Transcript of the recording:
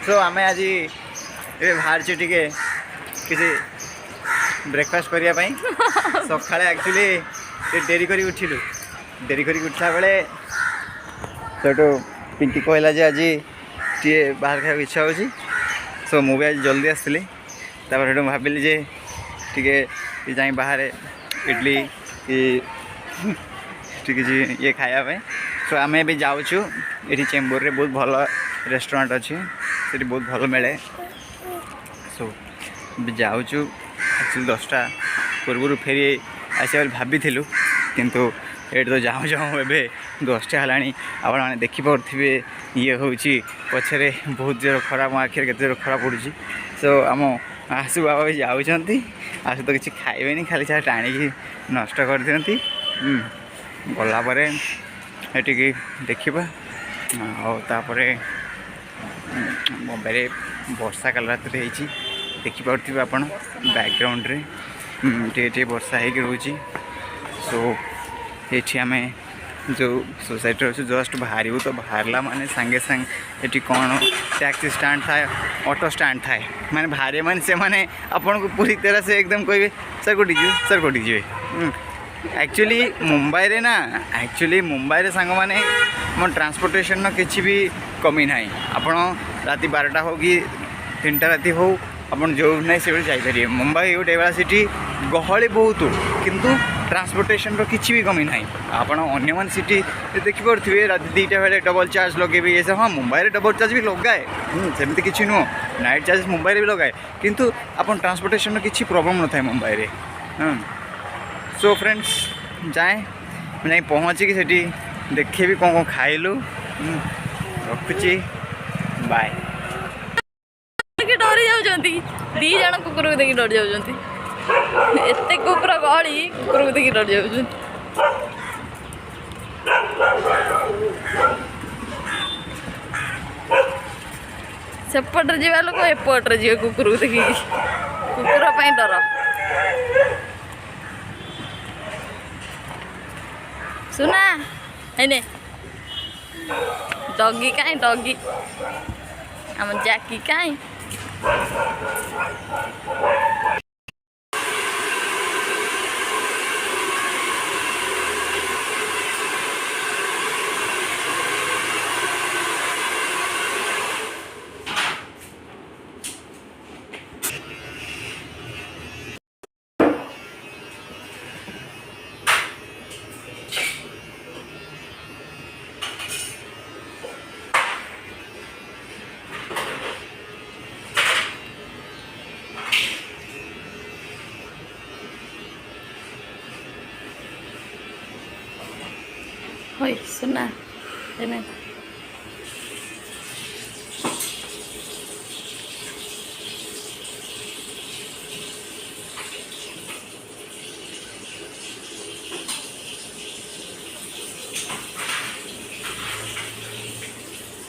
सो आम आज ये बाहर टे किसी ब्रेकफास्ट करने सका एक्चुअली डेरी कर उठिलु डेरी कर उठला बेले तो पिंकी कहला जे आज टे बाहर खाया इच्छा हो सो मुझे आज जल्दी आसती भाविली जे टे जाए बाहर इडली ये खायापे सो आम ए जाऊँ ये चेम्बूर रे बहुत भल रेस्टोरेंट अच्छी से बहुत भल मिले सो जाऊँ एक्चुअली 10टा पूर्व फेरी आसा भाभी किंतु ये तो जाऊँ जाऊँ ए 10टा है आप देखिपे ये हूँ पछरे बहुत जोर खरा मो आखिर के जोर खरा पड़ी सो आम आसु बाबा भी जाऊँच आसु तो किसी खाइबे खाली चाहे टाणी नष्ट कर दिखती गलापर ये देखा आपर मुंबई वर्षा काल रात देखिपे आप बैकग्राउंड रे टे वर्षा हो रोची सो ये आम जो सोसाइटी अच्छे जस्ट बाहर तो बाहरला माने सांगे सांग ये कौन टैक्सी स्टैंड थाए ऑटो स्टैंड थाए माने बाहर माने से माने आपन को पूरी तरह से एकदम कहे सर कोटी जी सर कोटी जी एक्चुअली मुंबई रे ना एक्चुअली मुंबई रे सांग माने मन ट्रांसपोर्टेशन न किसी भी कमी ना आपन राति 12टा हो कि 3टा राति हो आपन जो नहीं से जापर मुंबई गोटे एवं सिटी गहली बहुत किंतु ट्रांसपोर्टेशन रो किसी भी कमी ना आपड़ अन्य सिटी देखिपे राति 2टा बेले डबल चार्ज लगे ये सब हाँ मुंबई में डबल चार्ज भी लगाए सेमती किसी नुह नाइट चार्ज मुंबई भी लगाए किंतु आप ट्रांसपोर्टेशन किसी प्रॉब्लम न था मुंबई रे सो फ्रेंड्स जाए मैं पहुँचिकी सेठी देखे भी कौन खाइलु रखुची बाय डरी जाऊँच दी जन कुकुर को देखिए डरी जाऊँच एत कुकुर गहली कुकुर को देखिए डरी जाऊँ सेपटे जा लोक एपटे जी कुकुर को देखिए कुकुर डर सुना है डगी कहीं डगी आम जाकी कहीं Oi, Suna.